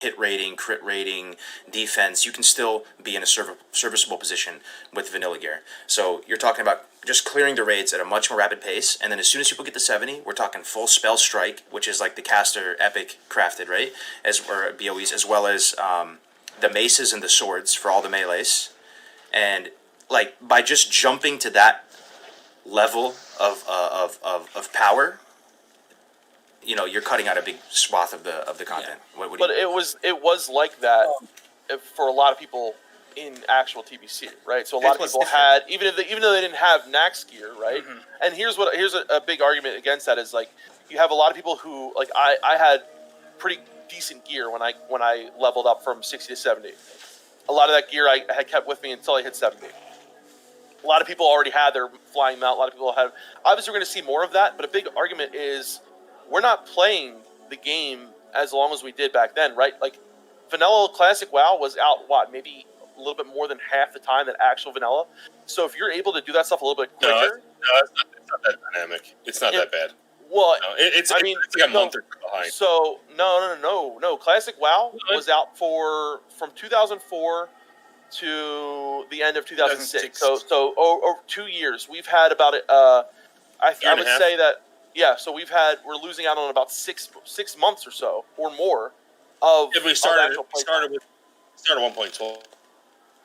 hit rating, crit rating, defense, you can still be in a serviceable position with vanilla gear. So you're talking about just clearing the raids at a much more rapid pace, and then as soon as people get to 70, we're talking full spell strike, which is like the caster epic crafted, right? Or BOEs, as well as the maces and the swords for all the melees. And like by just jumping to that level of power, you know, you're cutting out a big swath of the content. Yeah. But it was like that for a lot of people in actual TBC, right? So a lot of people had even though they didn't have Nax gear, right? Mm-hmm. And here's a big argument against that is like you have a lot of people who like I had pretty decent gear when I leveled up from 60 to 70. A lot of that gear I had kept with me until I hit 70. A lot of people already had their flying mount. A lot of people had. Obviously, we're going to see more of that. But a big argument is we're not playing the game as long as we did back then, right? Like vanilla classic WoW was out maybe a little bit more than half the time than actual vanilla. So if you're able to do that stuff a little bit quicker, it's not that dynamic. It's not that bad. Well, it's like a month or two behind. So no. Classic WoW was out from 2004 to the end of 2006. So over 2 years, we've had about it. I would say that So we're losing out on about six months or so or more of. If we started 1.12.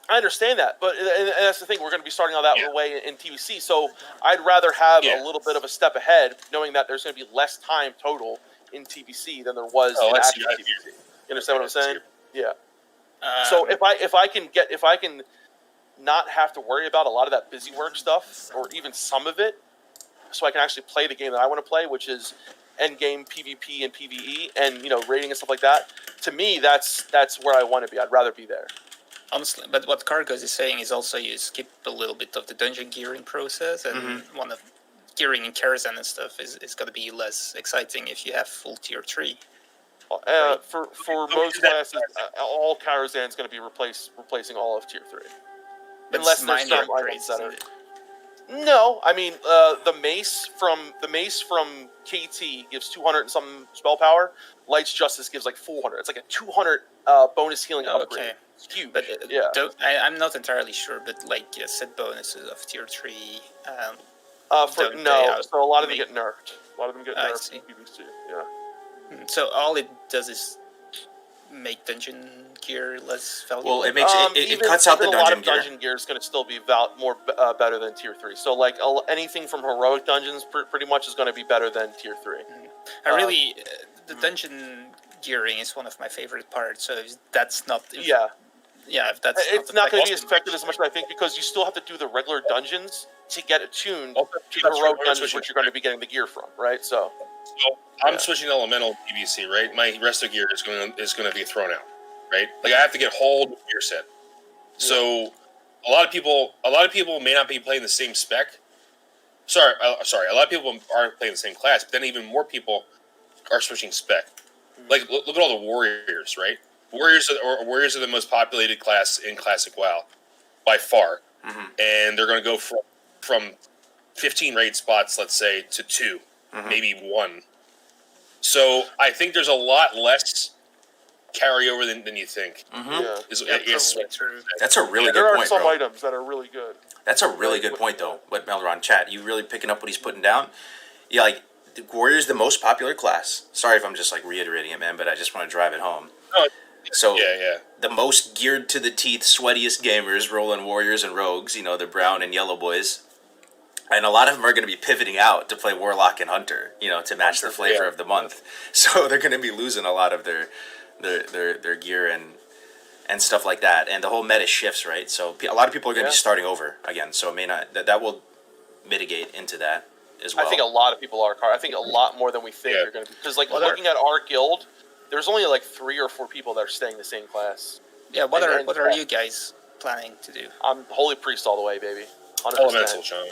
I understand that, but and that's the thing. We're going to be starting all that way in TBC. So I'd rather have a little bit of a step ahead, knowing that there's going to be less time total in TBC than there was in actual TBC. You understand what I'm saying? Yeah. So if I can not have to worry about a lot of that busy work stuff, or even some of it, so I can actually play the game that I want to play, which is end game PvP and PvE, and rating and stuff like that. To me, that's where I want to be. I'd rather be there. Honestly, but what Cargos is saying is also you skip a little bit of the dungeon gearing process, and one of gearing in Karazhan and stuff is going to be less exciting if you have full tier 3. Right? For most classes, all Karazhan is going to be replacing all of tier 3, but unless there's some items that are. No, I mean the mace from KT gives 200 and some spell power. Light's Justice gives like 400. It's like a 200 bonus healing upgrade. Okay. It's huge. But I'm not entirely sure, but like set bonuses of tier 3. So a lot of them get nerfed. A lot of them get nerfed in PvC. Yeah. So all it does is make dungeon gear less valuable. Well, it makes it cuts out the dungeon gear. A lot of dungeon gear is going to still be better than tier 3. So like anything from heroic dungeons pretty much is going to be better than tier 3. The dungeon gearing is one of my favorite parts. So if that's not. If that's it's not going to be as effective as much as I think, because you still have to do the regular dungeons to get attuned to the heroic dungeons, which you're going to be getting the gear from, right? So I'm switching elemental PvC, right? My rest of gear is going to be thrown out, right? Like I have to get hold of gear set. So a lot of people may not be playing the same spec. Sorry, a lot of people aren't playing the same class, but then even more people are switching spec. Like look at all the warriors, right? Warriors are the most populated class in Classic WoW by far, and they're going to go from 15 raid spots, let's say, to 2, maybe 1. So I think there's a lot less carryover than you think. That's a really good point. There are some items that are really good. That's a really good point, though. What Melron chat, you really picking up what he's putting down? Yeah, like the Warrior's the most popular class. Sorry if I'm just like reiterating it, man, but I just want to drive it home. So the most geared to the teeth, sweatiest gamers rolling Warriors and Rogues, the brown and yellow boys. And a lot of them are going to be pivoting out to play Warlock and Hunter, to match the flavor of the month. So they're going to be losing a lot of their gear and stuff like that. And the whole meta shifts, right? So a lot of people are going to be starting over again. So it may not that will mitigate into that as well. I think a lot of people are. I think a lot more than we think are going to be. Because looking at our guild, there's only like 3 or 4 people that are staying the same class. Yeah, what are you guys planning to do? I'm Holy Priest all the way, baby. 100%. Elemental Shaman.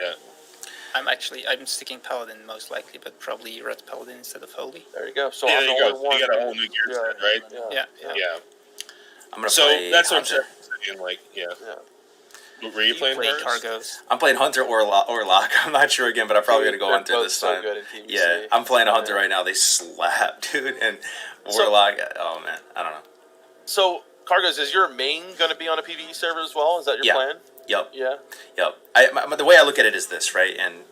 Yeah. I'm sticking Paladin most likely, but probably Red Paladin instead of Holy. There you go. So there you go. You got a whole new gear set, right? Yeah. I'm gonna play that's Hunter. what I'm saying. Like, Were you playing Cargos? I'm playing Hunter or Lock. I'm not sure again, but I'm probably gonna go Hunter this time. Good in TBC. Yeah, I'm playing a Hunter right now. They slap, dude, and Warlock. Oh man, I don't know. So Cargos, is your main going to be on a PvE server as well? Is that your plan? Yep. Yeah. Yep. The way I look at it is this, right? And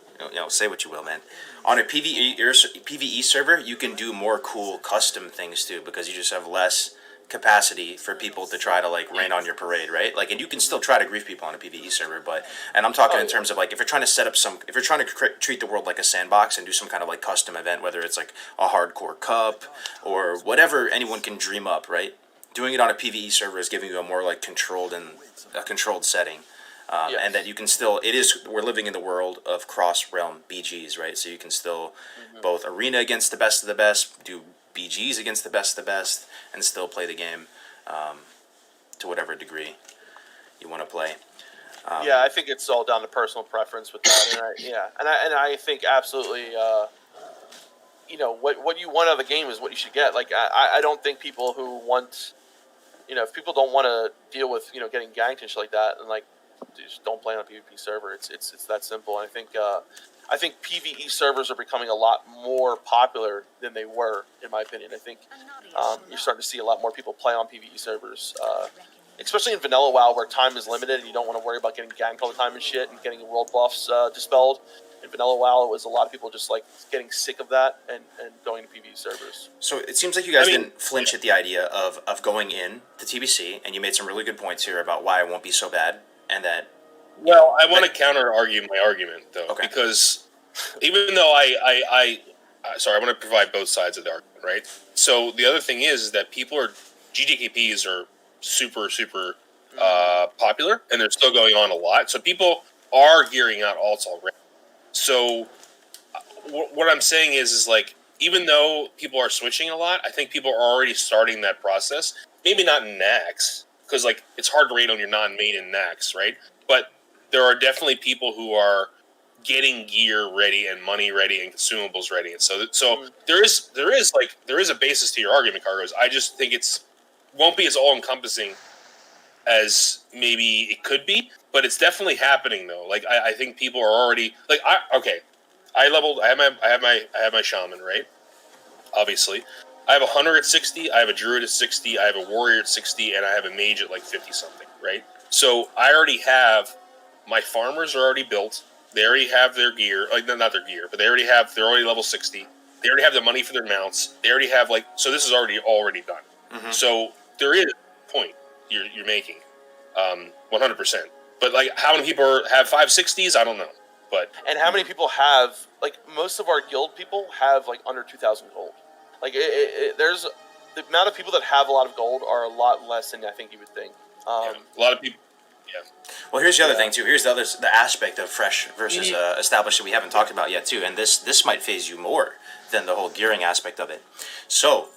say what you will, man. On a PvE server, you can do more cool custom things too, because you just have less capacity for people to try to like rain on your parade, right? Like, and you can still try to grief people on a PvE server, and I'm talking in terms of like if you're trying to set up if you're trying to treat the world like a sandbox and do some kind of like custom event, whether it's like a hardcore cup or whatever anyone can dream up, right? Doing it on a PvE server is giving you a more like controlled setting. And that you can still, we're living in the world of cross-realm BGs, right? So you can still both arena against the best of the best, do BGs against the best of the best, and still play the game to whatever degree you want to play. I think it's all down to personal preference with that. And I think absolutely, what you want out of the game is what you should get. Like, I don't think people who want, if people don't want to deal with, getting ganked and shit like that, and like, just don't play on a PvP server. It's that simple. And I think PvE servers are becoming a lot more popular than they were, in my opinion. I think you're starting to see a lot more people play on PvE servers, especially in vanilla WoW, where time is limited and you don't want to worry about getting ganked all the time and shit and getting world buffs dispelled. In vanilla WoW, it was a lot of people just like getting sick of that and going to PvE servers. So it seems like you guys didn't flinch at the idea of going in to TBC, and you made some really good points here about why it won't be so bad. And that, I want to counter-argue my argument, though, because even though I want to provide both sides of the argument, right? So the other thing is that GDKPs are super, super popular, and they're still going on a lot. So people are gearing out alts already. So what I'm saying is like, even though people are switching a lot, I think people are already starting that process. Maybe not in Nax, because like it's hard to rate on your non-main in Nax, right? But there are definitely people who are getting gear ready and money ready and consumables ready, and so there is a basis to your argument, Cargos. I just think won't be as all encompassing as maybe it could be, but it's definitely happening though. Like I think people are already like I leveled. I have my shaman, right? Obviously. I have a hunter at 60, I have a druid at 60, I have a warrior at 60, and I have a mage at like 50-something, right? So I already have, my farmers are already built, they already have their gear, like not their gear, but they're already level 60, they already have the money for their mounts, they already have so this is already done. Mm-hmm. So there is a point you're making, 100%. But like how many people have 560s, I don't know. And how many people have, most of our guild people have under 2,000 gold. Like, there's the amount of people that have a lot of gold are a lot less than I think you would think. A lot of people. Yeah. Well, here's the other thing too. Here's the aspect of fresh versus established that we haven't talked about yet too. And this might phase you more than the whole gearing aspect of it. So,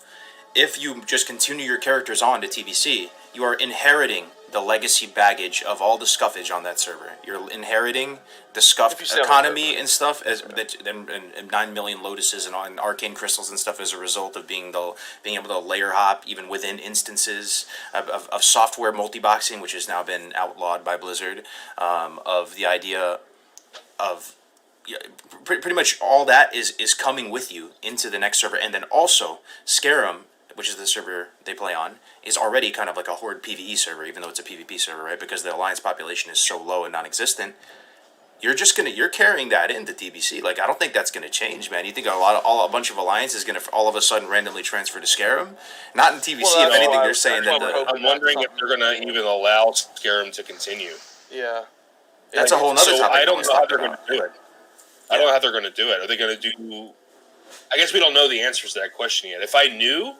if you just continue your characters on to TBC, you are inheriting the legacy baggage of all the scuffage on that server. You're inheriting the scuff economy and stuff, and 9 million lotuses and arcane crystals and stuff as a result of being able to layer hop even within instances of software multi-boxing, which has now been outlawed by Blizzard, of the idea of pretty much all that is coming with you into the next server. And then also Scarum, which is the server they play on, is already kind of like a horde PvE server, even though it's a PvP server, right? Because the alliance population is so low and non-existent. You're carrying that into TBC. Like, I don't think that's gonna change, man. You think a bunch of alliance is gonna all of a sudden randomly transfer to Scarum? Not in TBC. If anything, they're saying that. I'm wondering if they're gonna even allow Scarum to continue. Yeah, that's a whole nother topic. I don't know how they're gonna do it. I don't know how they're gonna do it. Are they gonna do? I guess we don't know the answers to that question yet. If I knew,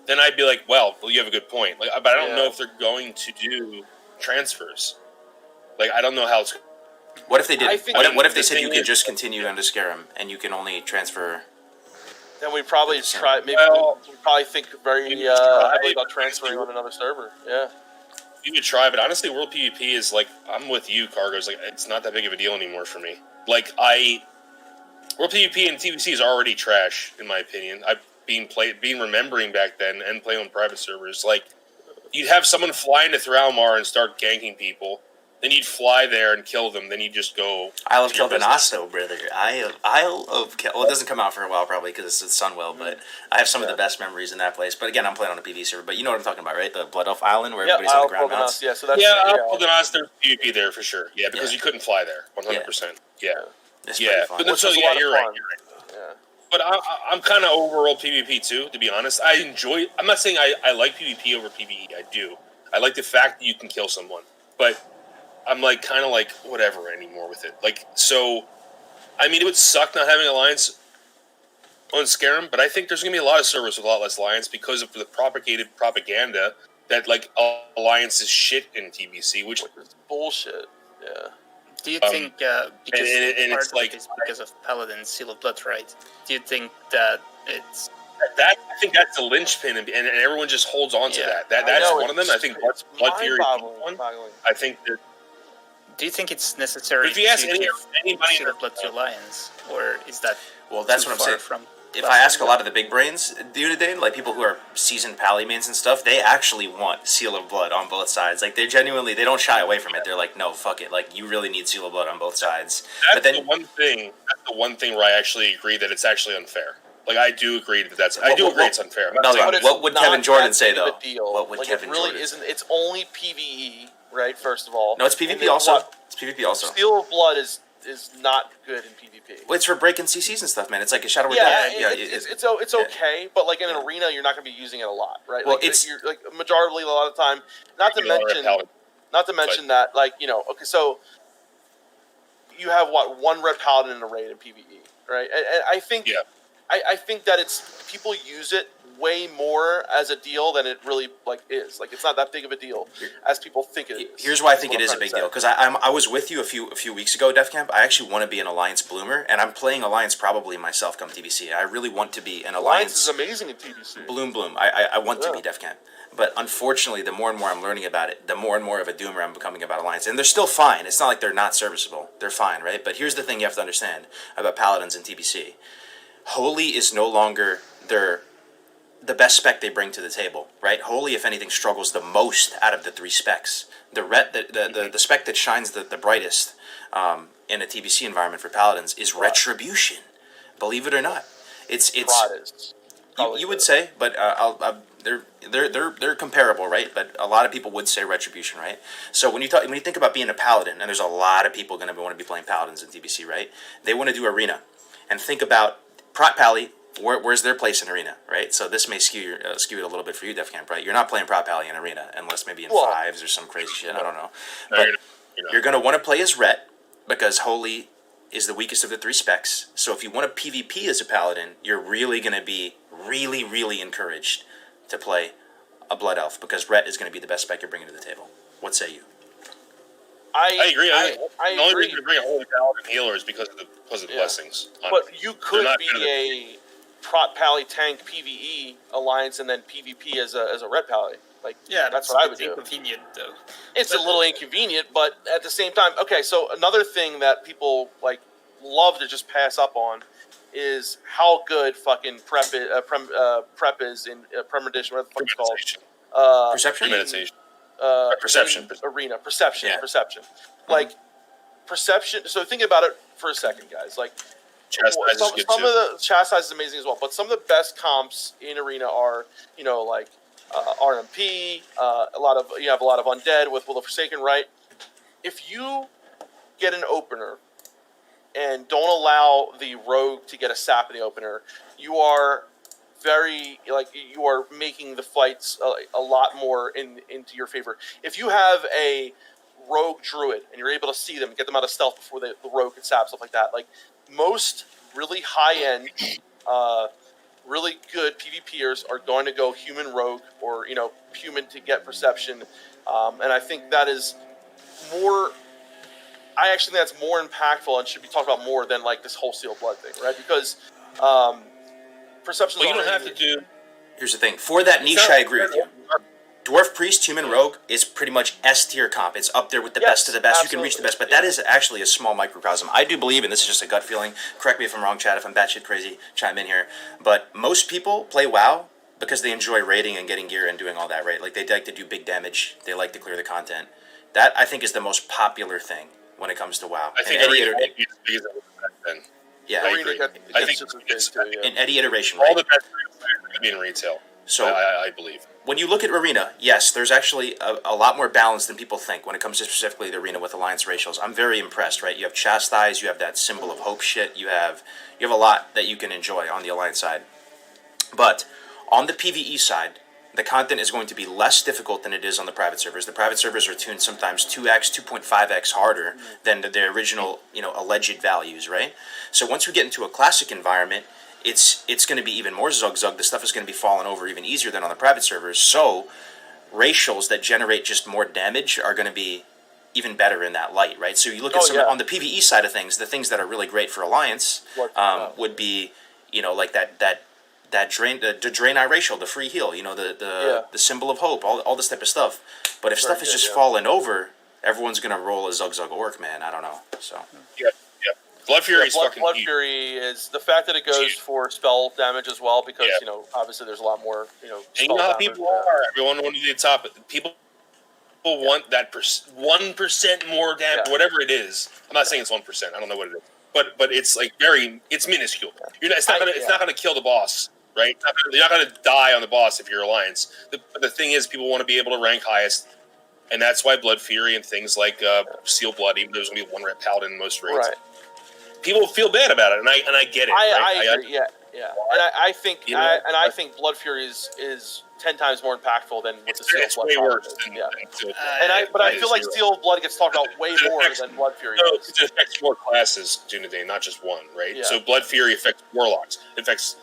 then I'd be like, well, you have a good point. Like, but I don't know if they're going to do transfers. Like, I don't know how it's. What if they did? What if they said you could just continue into Scarum and you can only transfer? Then we'd probably try. Maybe we'd probably think very heavily about transferring on another server. Yeah. You could try, but honestly, World PvP is like, I'm with you, Cargos. Like, it's not that big of a deal anymore for me. Like, World PvP and TBC is already trash, in my opinion. I've been remembering back then and playing on private servers. Like, you'd have someone fly into Thralmar and start ganking people, then you'd fly there and kill them. Then you just go. Isle of Kel'Thanasto, brother. Isle of well, it doesn't come out for a while probably because it's Sunwell, but I have some of the best memories in that place. But again, I'm playing on a PvP server. But you know what I'm talking about, right? The Blood Elf Island where everybody's on the ground mounts. Yeah, so that's Isle of Kel'Thanasto, there's PvP there for sure. Yeah, because you couldn't fly there, 100%. Yeah, But so you're right. You're right. Yeah. But I'm kind of overall PvP too, to be honest. I'm not saying I like PvP over PvE. I do. I like the fact that you can kill someone, but I'm like kind of like whatever anymore with it. Like, so, I mean, it would suck not having Alliance on Skyrim, but I think there's gonna be a lot of servers with a lot less Alliance because of the propagated propaganda that like Alliance is shit in TBC, which is bullshit. Yeah. Do you think it's like because of Paladin Seal of Blood, right? Do you think that it's I think that's the linchpin, and everyone just holds on to that. That's one of them. I think Blood Fury is one. I think that. Do you think it's necessary if you ask anybody Seal of Blood to Alliance, or is that that's what I'm saying. If I ask a lot of the big brains today, like people who are seasoned Pally mains and stuff, they actually want Seal of Blood on both sides. Like they don't shy away from it. They're like, no, fuck it. Like you really need Seal of Blood on both sides. That's the one thing where I actually agree that it's actually unfair. Like I do agree that it's unfair. What would Kevin Jordan say though? What would Kevin Jordan say? It's only PvE, right? First of all, no, it's PvP also. It's PvP also. Seal of Blood is not good in PvP. Well, it's for breaking CCs and stuff, man. It's like a Shadow of Death. It's okay, but like in an arena, you're not going to be using it a lot, right? Well, like, you're like majorly a lot of the time. Not to mention that, like okay, so you have one red paladin in a raid in PvE, right? And I think I think that people use it way more as a deal than it really is. Like it's not that big of a deal as people think it is. Here's why I think it is a big deal, because I was with you a few weeks ago, Def Camp. I actually want to be an Alliance bloomer, and I'm playing Alliance probably myself come TBC. I really want to be an Alliance. Alliance is amazing in TBC. Bloom. I want to be Def Camp. But unfortunately, the more and more I'm learning about it, the more and more of a doomer I'm becoming about Alliance. And they're still fine. It's not like they're not serviceable. They're fine, right? But here's the thing you have to understand about Paladins in TBC. Holy is no longer the best spec they bring to the table, right? Holy, if anything, struggles the most out of the three specs. The spec that shines the brightest in a TBC environment for Paladins is Retribution. Believe it or not, it's you would say, but they're comparable, right? But a lot of people would say Retribution, right? So when you think about being a Paladin, and there's a lot of people going to want to be playing Paladins in TBC, right? They want to do Arena, and think about Prot Pally. Where's their place in Arena, right? So this may skew it a little bit for you, Def Camp, right? You're not playing Prot Pally in Arena, unless maybe in fives or some crazy shit. I don't know. But you're going to want to play as Ret, because Holy is the weakest of the three specs. So if you want to PvP as a Paladin, you're really going to be really, really encouraged to play a Blood Elf, because Ret is going to be the best spec you're bringing to the table. What say you? I agree. The only reason to bring a Holy Paladin healer is because of the blessings. But you could be a Prot Pally tank PvE Alliance and then PvP as a Red Pally. That's what I would do. Inconvenient though. It's a little inconvenient, but at the same time, okay. So another thing that people love to just pass up on is how good fucking prep is in Premeditation. What the fuck it's called? Perception. Meditation. Perception. Arena. Perception. Perception. So think about it for a second, guys. Some of the Chastise is amazing as well, but some of the best comps in Arena are, RMP. You have a lot of Undead with Will of Forsaken, right? If you get an opener and don't allow the rogue to get a sap in the opener, you are you are making the fights a lot more into your favor. If you have a rogue druid and you're able to see them, get them out of stealth before the rogue can sap, stuff like that, most really high-end, really good PvPers are going to go human rogue or, human to get perception. And I think that is more... I actually think that's more impactful and should be talked about more than, this whole Seal Blood thing, right? Because perception... Well, you don't have to do... Here's the thing. For that niche, I agree with you. Dwarf Priest, Human Rogue is pretty much S-tier comp. It's up there with the best of the best. Absolutely. You can reach the best, but that is actually a small microcosm. I do believe, and this is just a gut feeling, correct me if I'm wrong, Chad, if I'm batshit crazy, chime in here, but most people play WoW because they enjoy raiding and getting gear and doing all that, right? They like to do big damage. They like to clear the content. That I think is the most popular thing when it comes to WoW. I think Arena won't be as big as it was back then. Yeah, I agree. I think in any iteration, all right? the best players are going to be in retail. So I believe. When you look at Arena, yes, there's actually a lot more balance than people think when it comes to specifically the Arena with Alliance racials. I'm very impressed, right? You have Chastise, you have that Symbol of Hope shit, you have a lot that you can enjoy on the Alliance side. But on the PvE side, the content is going to be less difficult than it is on the private servers. The private servers are tuned sometimes 2x, 2.5x harder than the original, alleged values, right? So once we get into a classic environment, it's going to be even more zug-zug. The stuff is going to be falling over even easier than on the private servers. So racials that generate just more damage are going to be even better in that light, right? So you look at on the PvE side of things, the things that are really great for Alliance would be, like that Draenei racial, the free heal, the Symbol of Hope, all this type of stuff. But if stuff is just falling over, everyone's gonna roll a Zug Orc, man. I don't know. So Blood Fury is fucking Blood Fury is the fact that it goes for spell damage as well, because obviously there's a lot more and you know how people are. Everyone wants to be the top. People want that 1% more damage, whatever it is. I'm not saying it's 1%. I don't know what it is, but it's like it's minuscule. It's not gonna kill the boss. Right, you're not going to die on the boss if you're Alliance. The thing is, people want to be able to rank highest, and that's why Blood Fury and things like Seal Blood, even though there's going to be one rep paladin in most raids, people feel bad about it, and I get it. I agree. Yeah. And I think Blood Fury is 10 times more impactful than what the Seal Blood. Way worse. But I feel like Seal Blood gets talked about way more than Blood Fury. No, it affects more classes, Junaday, not just one. Right. Yeah. So Blood Fury affects warlocks. It affects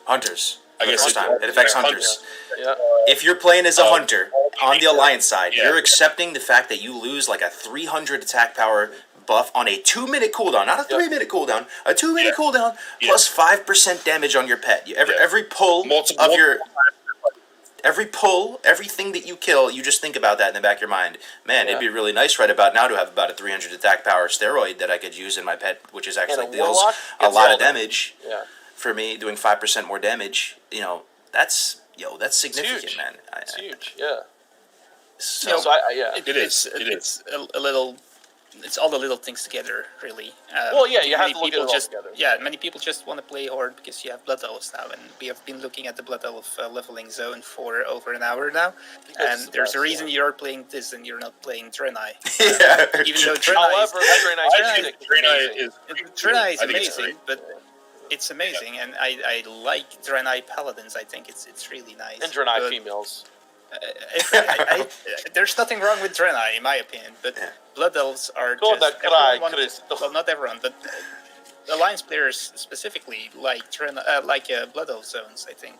hunters. I guess it affects hunters. Yeah. If you're playing as a hunter on the Alliance side, you're accepting the fact that you lose like a 300 attack power buff on a 2-minute cooldown, not a 3-minute cooldown, a 2-minute cooldown plus 5% damage on your pet. Every pull of your everything that you kill, you just think about that in the back of your mind. Man, it'd be really nice right about now to have about a 300 attack power steroid that I could use in my pet, which is actually deals a lot of damage. Yeah. For me, doing 5% more damage, that's significant, it's man. It's huge, yeah. It is a little. It's all the little things together, really. You have to look at it all together. Yeah, many people just want to play Horde because you have Blood Elves now, and we have been looking at the Blood Elf leveling zone for over an hour now, and there's a reason you're playing this and you're not playing Draenei. Even though Draenei is amazing, but it's amazing, and I like Draenei Paladins. I think it's really nice. And Draenei females. There's nothing wrong with Draenei, in my opinion, but Blood Elves are not everyone, but Alliance players specifically like Blood Elf zones, I think.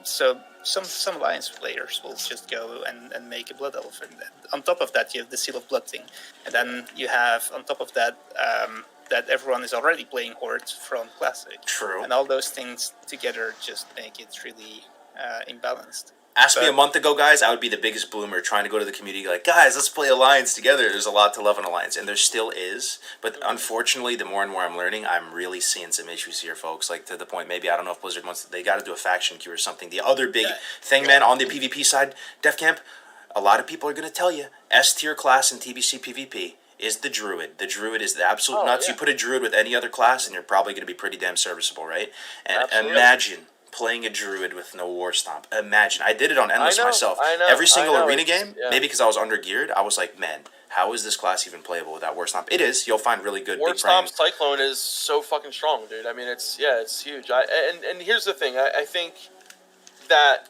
So some Alliance players will just go and make a Blood Elf, and on top of that you have the Seal of Blood thing, and then you have on top of that that everyone is already playing Horde from Classic. True. And all those things together just make it really imbalanced. Ask me a month ago, guys, I would be the biggest bloomer trying to go to the community like, guys, let's play Alliance together. There's a lot to love in Alliance, and there still is. But unfortunately, the more and more I'm learning, I'm really seeing some issues here, folks. Like, to the point, maybe, I don't know if Blizzard wants, they got to do a faction queue or something. The other big thing, man, on the PvP side, Def Camp, a lot of people are going to tell you, S-tier class in TBC PvP is the Druid. The Druid is the absolute nuts. You put a Druid with any other class, and you're probably going to be pretty damn serviceable, right? And imagine playing a Druid with no War Stomp. Imagine. I did it on Endless myself. Every single arena game, maybe because I was under-geared, I was like, man, how is this class even playable without War Stomp? It is. You'll find really good War big Stomp frames. Cyclone is so fucking strong, dude. I mean, it's huge. And here's the thing. I think that,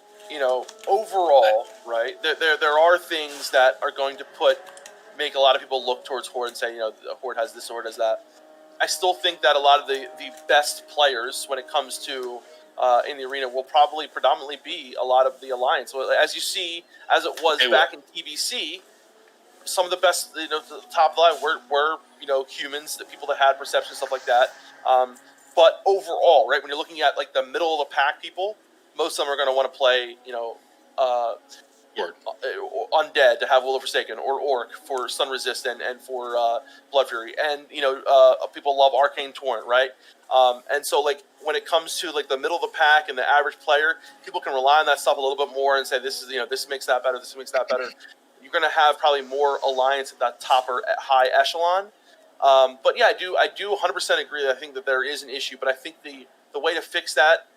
overall, right, there are things that are going to make a lot of people look towards Horde and say, Horde has this, Horde has that. I still think that a lot of the best players when it comes to in the arena will probably predominantly be a lot of the Alliance. As you see, as it was back in TBC, some of the best, the top of the line were humans, the people that had perception, stuff like that. But overall, right, when you're looking at like the middle of the pack people, most of them are going to want to play, Undead to have Will of Forsaken, or Orc for Sun Resistant and for Blood Fury, and people love Arcane Torrent, right? And so like when it comes to like the middle of the pack and the average player, people can rely on that stuff a little bit more and say this is this makes that better, this makes that better. you're going to have probably more alliance at that top or high echelon. But yeah, I do 100% agree that I think that there is an issue, but I think the way to fix that,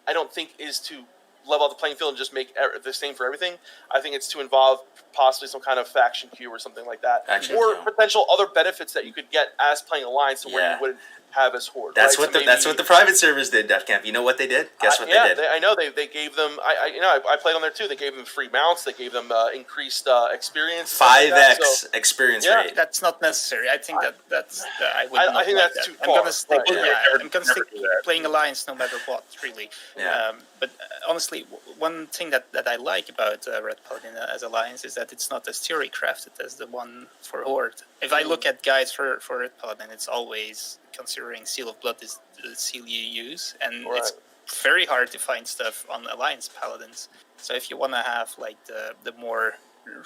I don't think is to level out the playing field and just make the same for everything. I think it's to involve possibly some kind of faction queue or something like that, or potential other benefits that you could get as playing Alliance, where you wouldn't have as Horde. That's what that's what the private servers did, Def Camp. You know what they did? Guess what they did? I know they gave them. I played on there too. They gave them free mounts. They gave them increased experience. 5x experience rate. That's not necessary. I think that's. I think that's too far. I'm gonna stick. I'm gonna stick playing Alliance no matter what, really. Yeah. But honestly, one thing that I like about Red Paladin as Alliance is that it's not as theory crafted as the one for Horde. If I look at guides for Red Paladin, it's always considering Seal of Blood is the seal you use, and it's very hard to find stuff on Alliance Paladins. So if you want to have like the more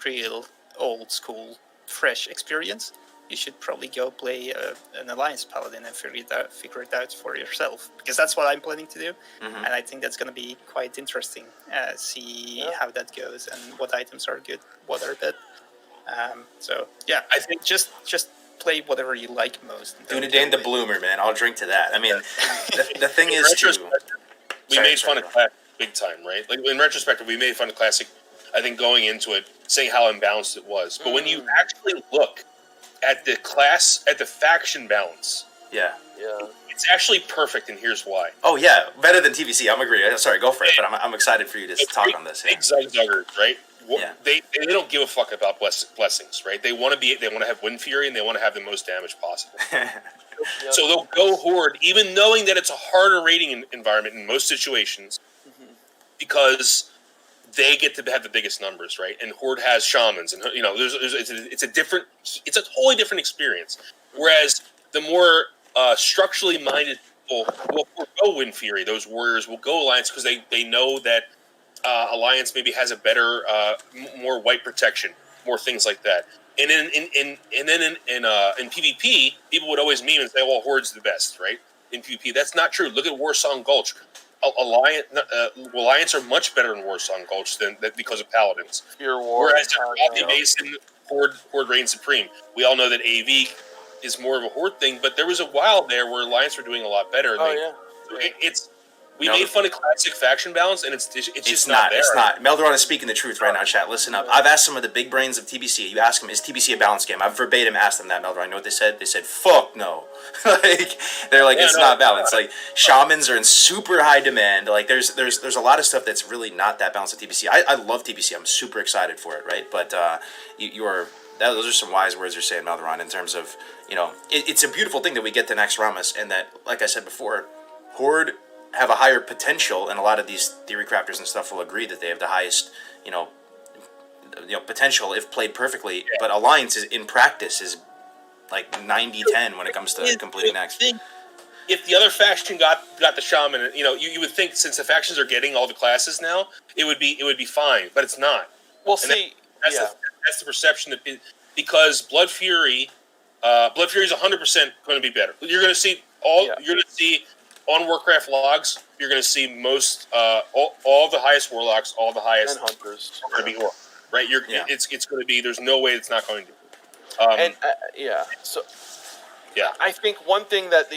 real, old school, fresh experience, you should probably go play an Alliance Paladin and figure it out for yourself, because that's what I'm planning to do, and I think that's going to be quite interesting. See how that goes and what items are good, what are bad. So yeah, I think just play whatever you like most. Dunedain the Bloomer, man. I'll drink to that. I mean, the thing is, we made fun of Classic big time, right? Like in retrospect, we made fun of Classic. I think going into it, saying how imbalanced it was, but when you actually look at the faction balance, it's actually perfect, and here's why. Oh yeah, better than TVC. I'm agree. Sorry, go for it. But I'm excited for you to talk on this. Big Zugzugger, right? Yeah. They don't give a fuck about blessings, right? They want to have Wind Fury, and they want to have the most damage possible. So they'll go Horde, even knowing that it's a harder rating environment in most situations, because they get to have the biggest numbers, right? And Horde has shamans, and it's a totally different experience. Whereas the more structurally minded people will go Wind Fury. Those warriors will go Alliance because they know that Alliance maybe has a better, more white protection, more things like that. And in PvP, people would always meme and say, "Well, Horde's the best," right? In PvP, that's not true. Look at Warsong Gulch. Alliance are much better in Warsong Gulch than because of Paladins. Whereas in Basin, Horde reigns supreme. We all know that AV is more of a Horde thing, but there was a while there where Alliance were doing a lot better. We made fun of classic faction balance, and it's just not there. It's not. Melderon is speaking the truth right now, chat. Listen up. I've asked some of the big brains of TBC. You ask them, is TBC a balanced game? I've verbatim asked them that, Melderon. You know what they said? They said, fuck no. They're like, it's not balanced. Like, shamans are in super high demand. Like, there's a lot of stuff that's really not that balanced at TBC. I love TBC. I'm super excited for it, right? But those are some wise words you're saying, Melderon, in terms of, it's a beautiful thing that we get to Next Ramus, and that, like I said before, Horde have a higher potential, and a lot of these theory crafters and stuff will agree that they have the highest, potential if played perfectly. Yeah. But Alliance in practice is like 90-10 when it comes to completing next. If the other faction got the shaman, you would think, since the factions are getting all the classes now, it would be fine, but it's not. Well, that's the perception that because Blood Fury is 100% going to be better. You're going to see You're going to see. On Warcraft logs, you're going to see most all the highest warlocks, all the highest and hunters are going to be orc, right? It's going to be. There's no way it's not going to. I think one thing that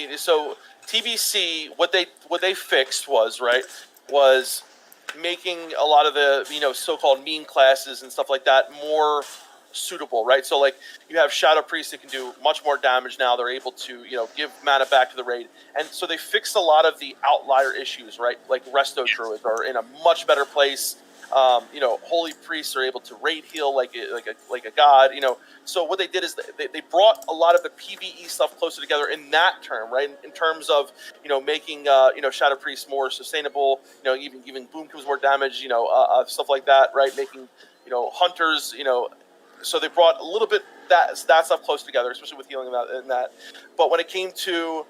TBC what they fixed was making a lot of the so-called mean classes and stuff like that more suitable, right? So like you have Shadow Priests that can do much more damage now. They're able to give mana back to the raid, and so they fixed a lot of the outlier issues, right? Like Resto Druids are in a much better place. Holy Priests are able to raid heal like a god. So what they did is they brought a lot of the PvE stuff closer together in that term, right? In terms of making Shadow Priests more sustainable. Even giving Boom Cubes more damage. Stuff like that, right? Making hunters. So they brought a little bit that stuff close together, especially with healing and that. But when it came to,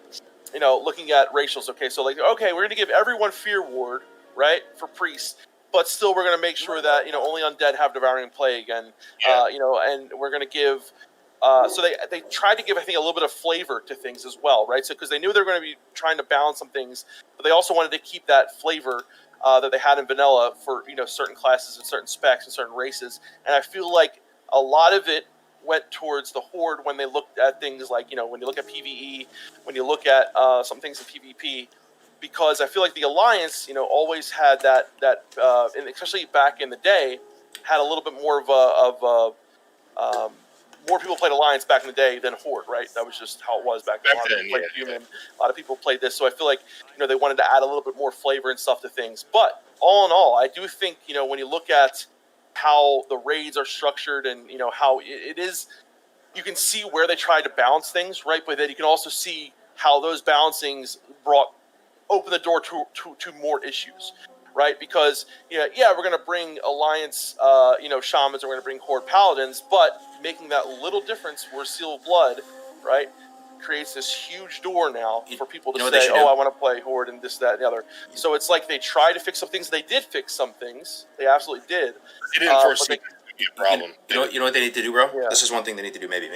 looking at racials, we're going to give everyone Fear Ward, right, for priests, but still we're going to make sure that only undead have Devouring Plague, and and we're going to give. So they tried to give, I think, a little bit of flavor to things as well, right? So because they knew they were going to be trying to balance some things, but they also wanted to keep that flavor that they had in vanilla for certain classes and certain specs and certain races, and I feel like a lot of it went towards the Horde when they looked at things like, when you look at PvE, when you look at some things in PvP, because I feel like the Alliance, always had that and especially back in the day, had a little bit more of a more people played Alliance back in the day than Horde, right? That was just how it was back then. A lot of people played Human. A lot of people played this. So I feel like, they wanted to add a little bit more flavor and stuff to things. But all in all, I do think, when you look at how the raids are structured and, how it is, you can see where they tried to balance things, right? But then you can also see how those balancings open the door to more issues. Right, because we're going to bring Alliance, shamans, or we're going to bring Horde paladins, but making that little difference where Seal of Blood, right, creates this huge door now for people to say, I want to play Horde and this, that, and the other. So it's like they try to fix some things. They did fix some things. They absolutely did. They didn't foresee it would be a problem. You know what they need to do, bro? Yeah. This is one thing they need to do, maybe.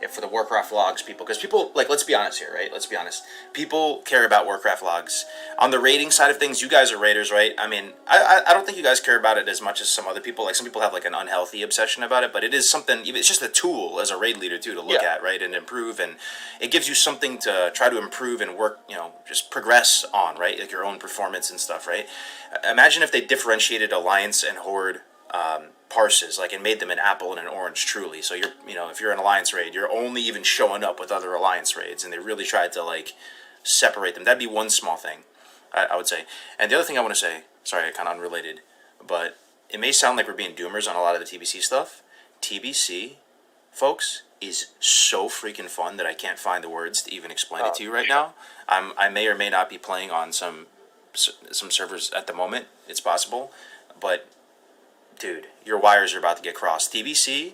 If for the Warcraft logs, because people, let's be honest here, right? Let's be honest. People care about Warcraft logs. On the raiding side of things, you guys are raiders, right? I mean, I don't think you guys care about it as much as some other people. Like, some people have, an unhealthy obsession about it, but it is something, it's just a tool as a raid leader, too, to look at, right? And improve, and it gives you something to try to improve and work, just progress on, right? Like, your own performance and stuff, right? Imagine if they differentiated Alliance and Horde parses, and made them an apple and an orange, truly. So you're, if you're an Alliance raid, you're only even showing up with other Alliance raids, and they really tried to, separate them. That'd be one small thing, I would say. And the other thing I want to say, sorry, kind of unrelated, but it may sound like we're being doomers on a lot of the TBC stuff. TBC, folks, is so freaking fun that I can't find the words to even explain it to you right now. I may or may not be playing on some servers at the moment. It's possible, but dude, your wires are about to get crossed. TBC,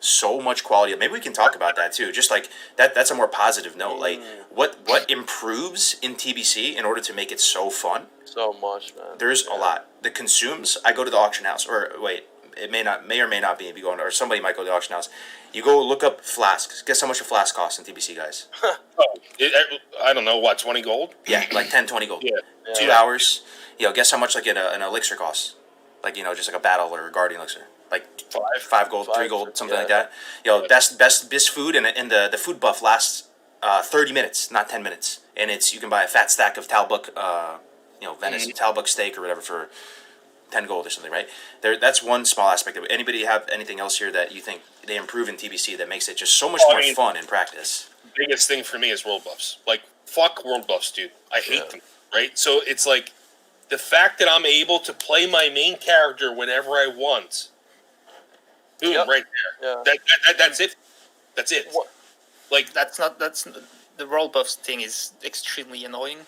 so much quality. Maybe we can talk about that too. Just that's a more positive note. What improves in TBC in order to make it so fun? So much, man. There's a lot. The consumes. I go to the auction house, or wait, it may or may not be. If you go, or somebody might go to the auction house. You go look up flasks. Guess how much a flask costs in TBC, guys? I don't know, what, 20 gold? Yeah, 10, 20 gold. Yeah. 2 hours. Guess how much an elixir costs? Just a battle or a guardian elixir. 5 gold, 3 gold, something like that. Best food, and the food buff lasts 30 minutes, not 10 minutes. And you can buy a fat stack of Talbuk, venison, Talbuk steak or whatever for 10 gold or something, right? That's one small aspect of it. Anybody have anything else here that you think they improve in TBC that makes it just so much more fun in practice? The biggest thing for me is world buffs. Fuck world buffs, dude. I hate them, right? So it's the fact that I'm able to play my main character whenever I want. Boom, right there. Yeah. That's it. That's it. What? That's the world buffs thing is extremely annoying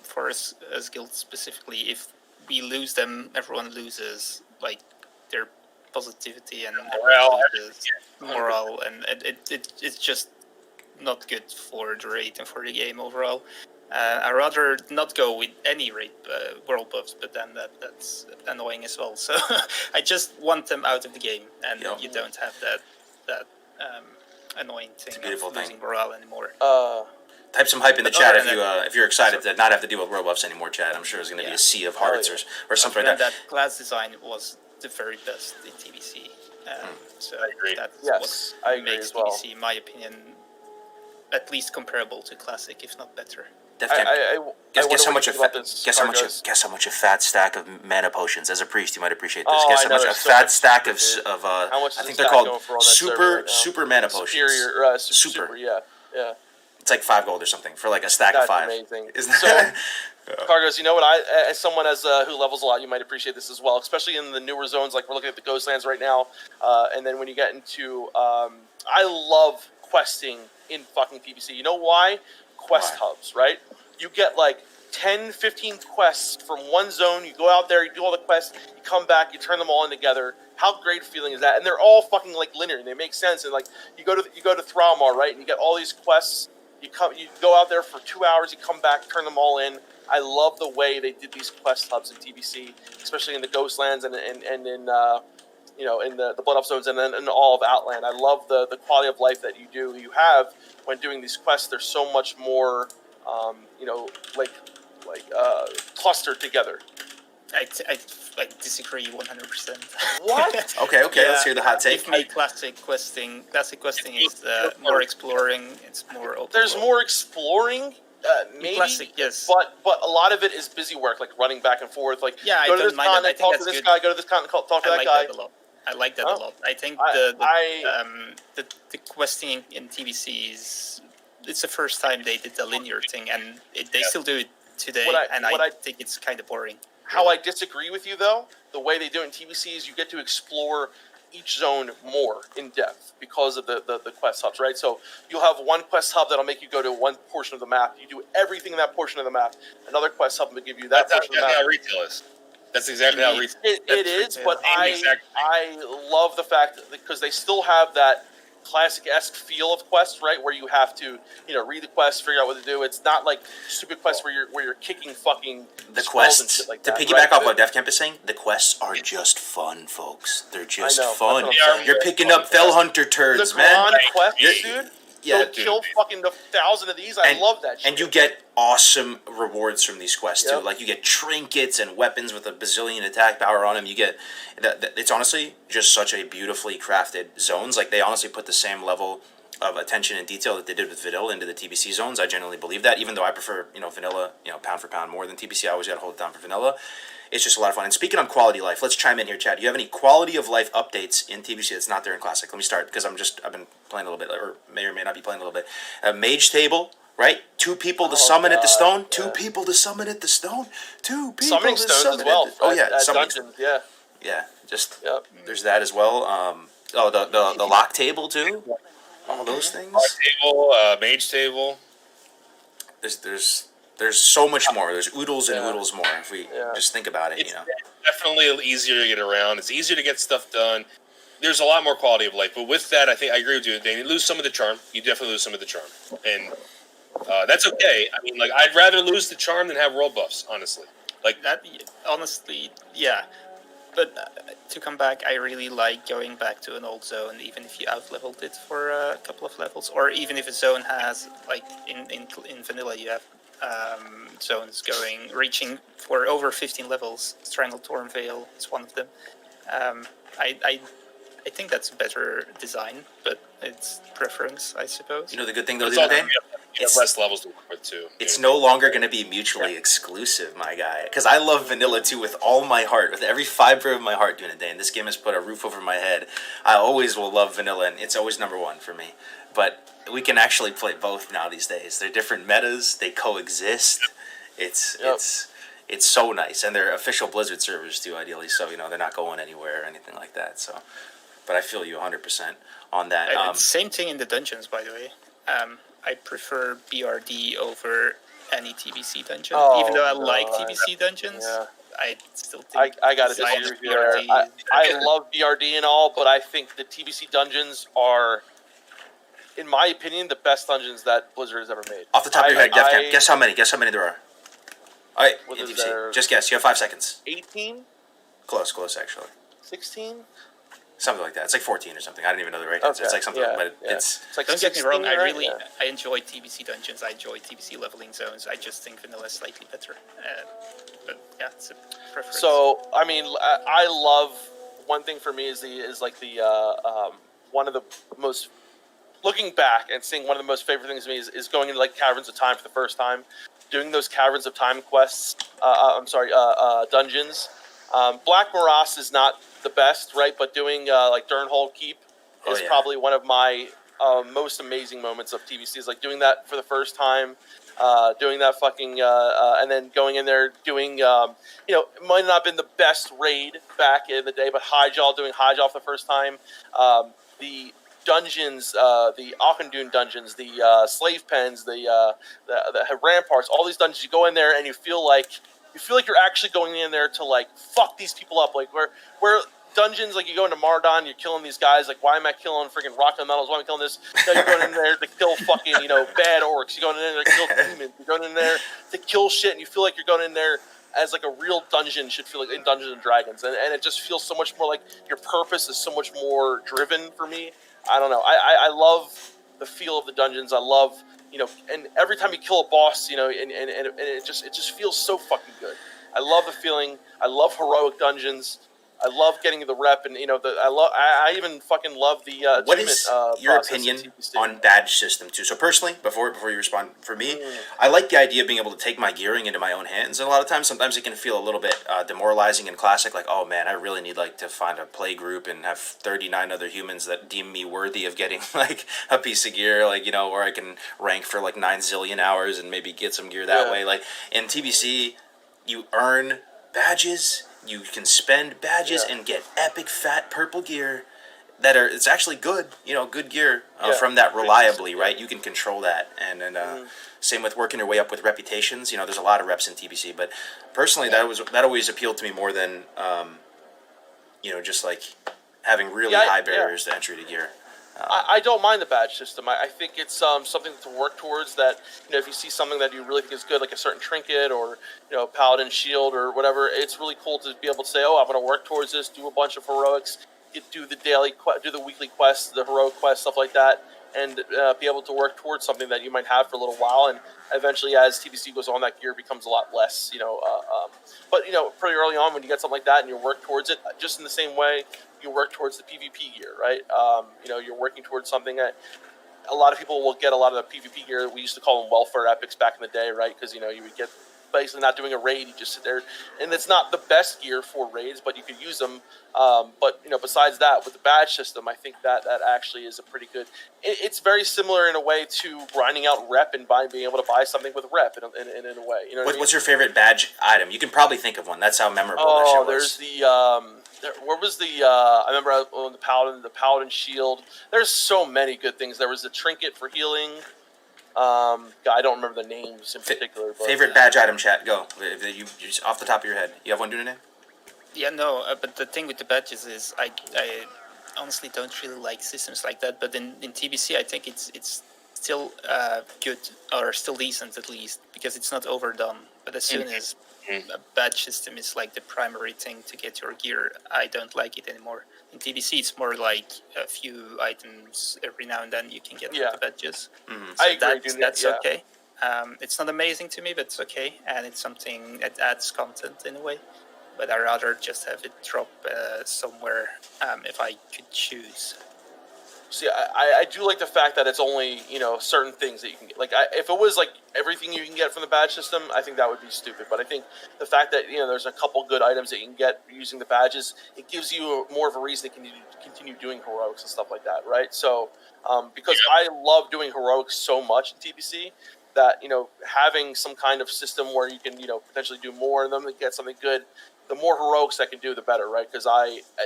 for us as guilds specifically. If we lose them, everyone loses their positivity and morale, and it's just not good for the raid and for the game overall. I'd rather not go with any raid world buffs, but then that's annoying as well. So I just want them out of the game, and you don't have that annoying thing of losing morale anymore. Type some hype in the chat if you're excited to not have to deal with world buffs anymore, Chad. I'm sure there's going to be a sea of hearts or something like that. That class design was the very best in TBC. So I agree. That's what makes TBC, in my opinion, at least comparable to Classic, if not better. Guess how much a fat stack of mana potions. As a priest, you might appreciate this. Guess how much a fat stack of I think they're called super mana potions. Super. Yeah. It's 5 gold or something for a stack of 5. Amazing. So, Cargos, you know what? As someone who levels a lot, you might appreciate this as well, especially in the newer zones. We're looking at the Ghostlands right now, and then when you get into, I love questing in fucking PvC. You know why? Quest hubs, right? You get 10, 15 quests from one zone. You go out there, you do all the quests, you come back, you turn them all in together. How great a feeling is that? And they're all fucking linear, and they make sense. And you go to Thralmar, right? And you get all these quests. You go out there for 2 hours, you come back, turn them all in. I love the way they did these quest hubs in TBC, especially in the Ghostlands and in in the Blood Up zones, and then in all of Outland. I love the quality of life that you have when doing these quests. They're so much more, clustered together. I disagree 100%. What? Okay, let's hear the hot take. Give me classic questing. Classic questing is more exploring. It's more open. There's world. more exploring. Maybe, classic, yes. But a lot of it is busy work, like running back and forth. Like, I go to don't this mind continent, that. I think talk to this guy. Go to this continent, talk to that guy. I like that a lot. I think the questing in TBC it's the first time they did the linear thing, and they still do it today. I think it's kind of boring. How I disagree with you, though, the way they do it in TBC is you get to explore each zone more in depth because of the quest hubs, right? So you'll have one quest hub that'll make you go to one portion of the map. You do everything in that portion of the map. Another quest hub will give you that portion of the map. That's how retail is. That's exactly how retail is. It is, but I love the fact that because they still have that classic-esque feel of quests, right? Where you have to, read the quest, figure out what to do. It's not like stupid quests where you're kicking fucking the quests and shit like to that, piggyback off what Def Camp is saying. The quests are just fun, folks. They're just fun. You're picking up Fell Hunter turds, man. The quests, dude. Yeah, kill fucking 1,000 of these. I love that shit. And you get awesome rewards from these quests too. Like you get trinkets and weapons with a bazillion attack power on them. You get it's honestly just such a beautifully crafted zones. Like they honestly put the same level of attention and detail that they did with vanilla into the TBC zones. I genuinely believe that, even though I prefer vanilla pound for pound more than TBC. I always got to hold it down for vanilla. It's just a lot of fun. And speaking on quality of life, let's chime in here, Chad. Do you have any quality of life updates in TBC that's not there in Classic? Let me start because I've been playing a little bit, or may not be playing a little bit. Mage table, right? 2 people to summon at the stone. 2 people to summon at the stone. 2 people summoning to stones summon as well. Summoning dungeons, yeah. Just there's that as well. The lock table too. All those things. Lock table, mage table. There's so much more. There's oodles and oodles more if we just think about it. It's definitely easier to get around. It's easier to get stuff done. There's a lot more quality of life. But with that, I think I agree with you. They lose some of the charm. You definitely lose some of the charm. And that's okay. I mean, I'd rather lose the charm than have world buffs, honestly. That, honestly, yeah. But to come back, I really like going back to an old zone, even if you out-leveled it for a couple of levels. Or even if a zone has, in vanilla, you have zones reaching for over 15 levels. Strangled Torn Veil is one of them. I think that's a better design, but it's preference, I suppose. The good thing though, it's less levels to work with too. It's no longer going to be mutually exclusive, my guy. Because I love vanilla too with all my heart, with every fiber of my heart during the day. And this game has put a roof over my head. I always will love vanilla, and it's always number 1 for me. But we can actually play both now these days. They're different metas. They coexist. It's so nice, and they're official Blizzard servers too, ideally. So they're not going anywhere or anything like that. So, but I feel you 100% on that. Same thing in the dungeons, by the way. I prefer BRD over any TBC dungeon, even though I like TBC dungeons. Yeah. I still think I gotta disagree with you there. I love BRD and all, but I think the TBC dungeons are, in my opinion, the best dungeons that Blizzard has ever made. Off the top of your head, Defcam, guess how many? Guess how many there are. All right, TBC. Just guess. You have 5 seconds. 18? Close actually. 16? Something like that. It's like 14 or something. I don't even know the right answer. It's like something, but it's like don't get me wrong. I enjoy TBC dungeons. I enjoy TBC leveling zones. I just think vanilla is slightly better. But yeah, it's a preference. So I mean, I love one thing for me is one of the most, looking back and seeing one of the most favorite things to me is going into Caverns of Time for the first time, doing those Caverns of Time quests. Dungeons. Black Morass is not the best, right? But doing Durnhold Keep is probably one of my most amazing moments of TBC. Is doing that for the first time, doing that fucking, and then going in there doing, it might not have been the best raid back in the day, but doing Highjaw for the first time. The dungeons, the Auchendoon dungeons, the slave pens, the ramparts, all these dungeons. You go in there and you feel like you're actually going in there to fuck these people up. Where dungeons, you go into Mardon, you're killing these guys. Why am I killing freaking rock and metals? Why am I killing this? No, you're going in there to kill fucking bad orcs. You're going in there to kill demons. You're going in there to kill shit, and you feel like you're going in there as a real dungeon should feel in Dungeons and Dragons, and it just feels so much more like your purpose is so much more driven for me. I don't know. I love the feel of the dungeons. I love. And every time you kill a boss, and it just feels so fucking good. I love the feeling. I love heroic dungeons. I love getting the rep, and I even fucking love the. What is your opinion on badge system too? So personally, before you respond, for me, I like the idea of being able to take my gearing into my own hands. And a lot of times, sometimes it can feel a little bit demoralizing in Classic. Like, oh man, I really need to find a play group and have 39 other humans that deem me worthy of getting like a piece of gear, where I can rank for 9 zillion hours and maybe get some gear that way. Like in TBC, you earn badges. You can spend badges and get epic fat purple gear it's actually good, good gear from that reliably, right? You can control that. And then same with working your way up with reputations. There's a lot of reps in TBC, but personally that always appealed to me more than just having really high barriers to entry to gear. I don't mind the badge system. I think it's something to work towards. That if you see something that you really think is good, like a certain trinket or Paladin shield or whatever, it's really cool to be able to say, "Oh, I'm going to work towards this. Do a bunch of heroics, do the weekly quests, the heroic quests, stuff like that, and be able to work towards something that you might have for a little while." And eventually, as TBC goes on, that gear becomes a lot less. But pretty early on, when you get something like that and you work towards it, just in the same way you work towards the PvP gear, right? You're working towards something that a lot of people will get a lot of the PvP gear. We used to call them welfare epics back in the day, right? Because you would get basically not doing a raid, you just sit there, and it's not the best gear for raids, but you could use them. But besides that, with the badge system, I think that actually is a pretty good. It's very similar in a way to grinding out rep and being able to buy something with rep in a way. What's your favorite badge item? You can probably think of one. That's how memorable that shit was. There's the. Where was the? I remember on the Paladin shield. There's so many good things. There was the trinket for healing. I don't remember the names in particular. But favorite badge item, chat. Go. You just off the top of your head. You have one, Dunanan? Yeah, no. But the thing with the badges is, I honestly don't really like systems like that. But in TBC, I think it's still good, or still decent at least, because it's not overdone. But as soon as a badge system is the primary thing to get your gear, I don't like it anymore. In TBC, it's more like a few items every now and then you can get the badges. Mm-hmm. So I agree. That's okay. It's not amazing to me, but it's okay, and it's something that adds content in a way. But I'd rather just have it drop somewhere if I could choose. See, I do like the fact that it's only certain things that you can get. If it was everything you can get from the badge system, I think that would be stupid. But I think the fact that there's a couple good items that you can get using the badges, it gives you more of a reason to continue doing heroics and stuff like that, right? So because I love doing heroics so much in TBC that having some kind of system where you can potentially do more of them and get something good, the more heroics I can do, the better, right? Because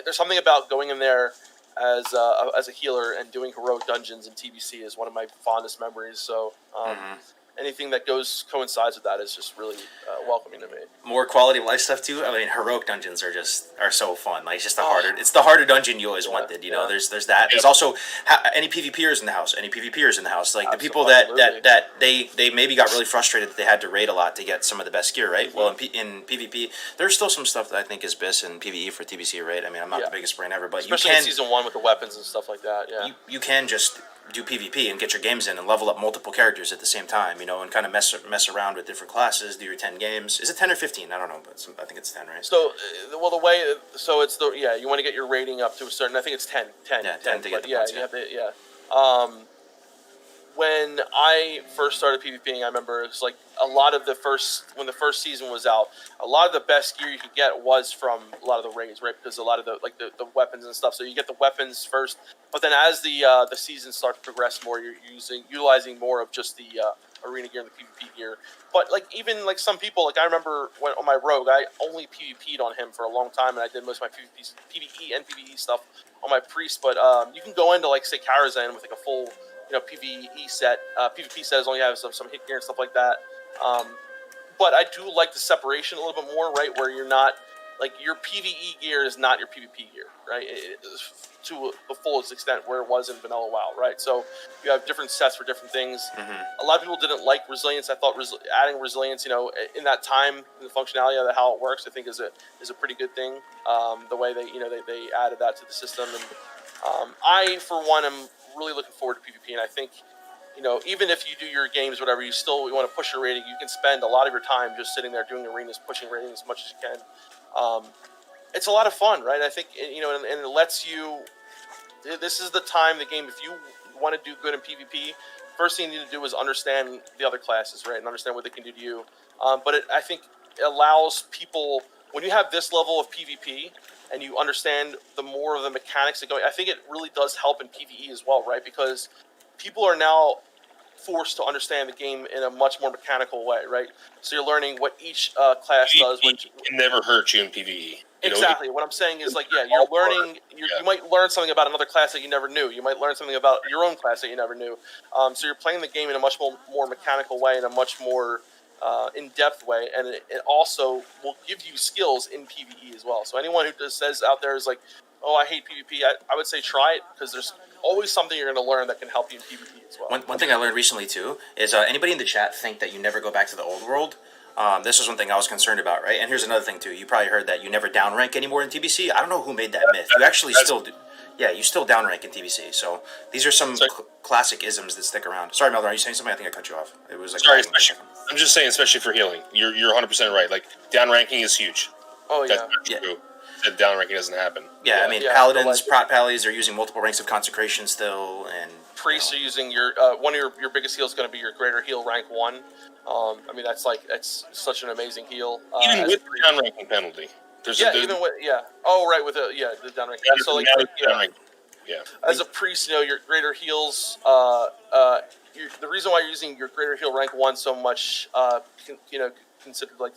there's something about going in there as a healer and doing heroic dungeons in TBC is one of my fondest memories. So anything that coincides with that is just really welcoming to me. More quality of life stuff too. I mean, heroic dungeons are so fun. It's just it's the harder dungeon you always wanted. There's that. There's also any PvPers in the house. The people that they maybe got really frustrated that they had to raid a lot to get some of the best gear, right? Mm-hmm. Well, in PvP, there's still some stuff that I think is BIS and PvE for TBC, right? I mean, I'm not the biggest brain ever, but especially in season 1 with the weapons and stuff like that. Yeah, you can just do PvP and get your games in and level up multiple characters at the same time, and kind of mess around with different classes, do your 10 games. Is it 10 or 15? I don't know, but I think it's 10, right? So, you want to get your rating up to a certain, I think it's 10. 10 to get the points, when I first started PvPing, I remember it was when the first season was out, a lot of the best gear you could get was from a lot of the raids, right? Because a lot of the weapons and stuff. So you get the weapons first, but then as the season starts to progress more, you're utilizing more of just the arena gear and the PvP gear. But even some people, I remember when on my rogue, I only PvP'd on him for a long time, and I did most of my PvE and PvE stuff on my priest. But you can go into say Karazhan with a full PvE set. PvP set only have some hit gear and stuff like that. But I do like the separation a little bit more, right? Where you're not your PvE gear is not your PvP gear, right? To the fullest extent where it was in Vanilla WoW, right? So you have different sets for different things. Mm-hmm. A lot of people didn't like resilience. I thought adding resilience, in that time, in the functionality of how it works, I think is a pretty good thing. The way they added that to the system, and I for one am really looking forward to PvP, and I think even if you do your games, whatever, you want to push your rating. You can spend a lot of your time just sitting there doing arenas, pushing ratings as much as you can. It's a lot of fun, right? I think, and it lets you. This is the time, the game. If you want to do good in PvP, first thing you need to do is understand the other classes, right, and understand what they can do to you. But I think it allows people, when you have this level of PvP and you understand the more of the mechanics that go. I think it really does help in PvE as well, right? Because people are now forced to understand the game in a much more mechanical way, right? So you're learning what each class does. Which can never hurt you in PvE. Exactly. What I'm saying is, you're learning. You might learn something about another class that you never knew. You might learn something about your own class that you never knew. So you're playing the game in a much more mechanical way, in a much more in-depth way, and it also will give you skills in PvE as well. So anyone who just says out there is like, "Oh, I hate PvP," I would say try it, because there's always something you're going to learn that can help you in PvP as well. One thing I learned recently too is anybody in the chat think that you never go back to the old world. This was one thing I was concerned about, right? And here's another thing too. You probably heard that you never downrank anymore in TBC. I don't know who made that myth. You actually still do. Yeah, you still downrank in TBC. So these are some classic isms that stick around. Sorry, Melvin, are you saying something? I think I cut you off. It was like sorry. I'm just saying, especially for healing, you're 100% right. Like downranking is huge. Oh yeah. That's not true. That downranking doesn't happen. Yeah, I mean, paladins, prot pallies are using multiple ranks of consecration still, and priests are using your one of your biggest heals is going to be your greater heal rank 1. I mean, that's such an amazing heal. Even with the downranking penalty. Even with Oh, right, with the downranking. Yeah, so as a priest, your greater heals. The reason why you're using your greater heal rank 1 so much, considered like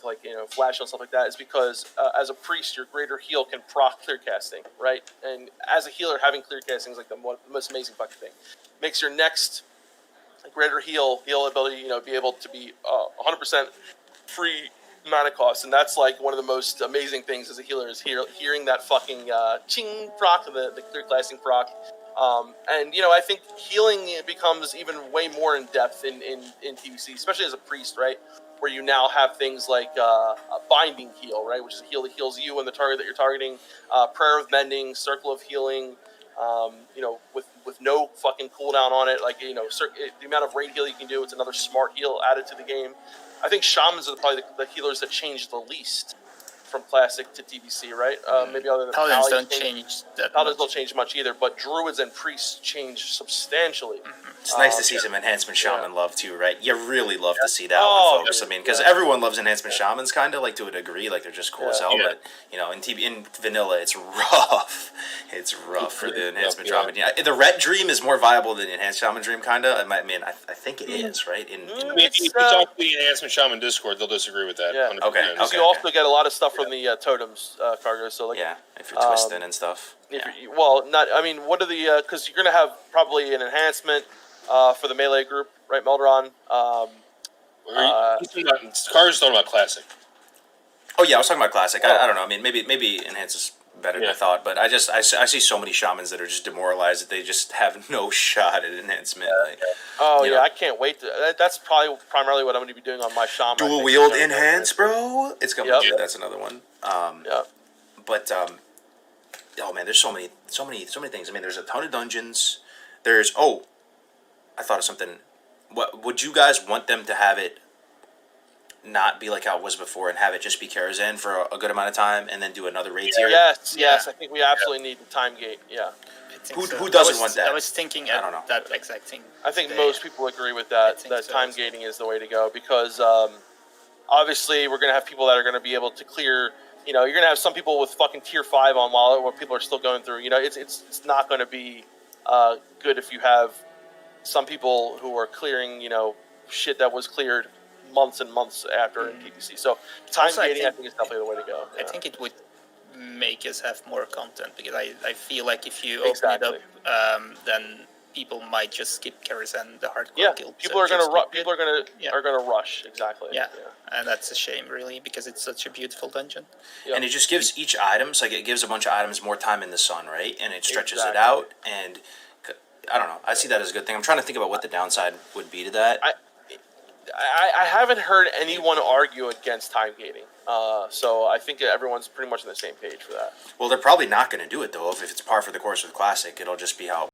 flash and stuff like that, is because as a priest, your greater heal can proc clear casting, right? And as a healer, having clear casting is like the most amazing fucking thing. Makes your next greater heal ability, be able to be 100% free mana cost, and that's like one of the most amazing things as a healer is hearing that fucking ching proc, the clear casting proc. And I think healing becomes even way more in depth in TBC, especially as a priest, right? Where you now have things like a binding heal, right? Which is a heal that heals you and the target that you're targeting. Prayer of mending, circle of healing. With no fucking cooldown on it. Like the amount of raid heal you can do, it's another smart heal added to the game. I think shamans are probably the healers that change the least from classic to TBC, right? Maybe other than paladins don't change that. Paladins don't change much either, but druids and priests change substantially. Mm-hmm. It's nice to see some enhancement shaman love too, right? You really love to see that one, folks. I mean, because everyone loves enhancement shamans, kind of like to a degree, like they're just cool as hell. But in vanilla, it's rough. It's rough for the enhancement shaman. Yeah, the ret dream is more viable than enhanced shaman dream, kind of. I mean, I think it is, right? If you talk to the enhancement shaman Discord, they'll disagree with that. Yeah. 100%. Okay. You also get a lot of stuff from the totems cargo. So if you're twisting and stuff. What are the because you're gonna have probably an enhancement for the melee group, right, Meldron? Car's talking about classic. Oh yeah, I was talking about classic. I don't know. I mean, maybe enhance is better than I thought, but I see so many shamans that are just demoralized that they just have no shot at enhancement. I can't wait. That's probably primarily what I'm going to be doing on my shaman. Dual wield enhance, bro. It's coming. Yep. That's another one. But oh man, there's so many things. I mean, there's a ton of dungeons. I thought of something. What would you guys want them to have it not be like how it was before and have it just be Karazhan for a good amount of time and then do another raid tier? Yes. I think we absolutely need the time gate. Yeah. Who doesn't want that? I was thinking I don't know. That exact thing. I think most people agree with that. That time gating is the way to go because obviously we're going to have people that are going to be able to clear. You're going to have some people with fucking tier 5 on while where people are still going through. It's not going to be good if you have some people who are clearing, shit that was cleared months and months after in TBC. So time gating, I think, is definitely the way to go. I think it would make us have more content because I feel like if you open it up, then people might just skip Karazhan, the hardcore guild. People are going to rush. Exactly. Yeah, and that's a shame, really, because it's such a beautiful dungeon. Yep. And it just gives each item, it gives a bunch of items more time in the sun, right? And it stretches it out, and I don't know. I see that as a good thing. I'm trying to think about what the downside would be to that. I haven't heard anyone argue against time gating, so I think everyone's pretty much on the same page for that. Well, they're probably not going to do it, though. If it's par for the course with Classic, it'll just be how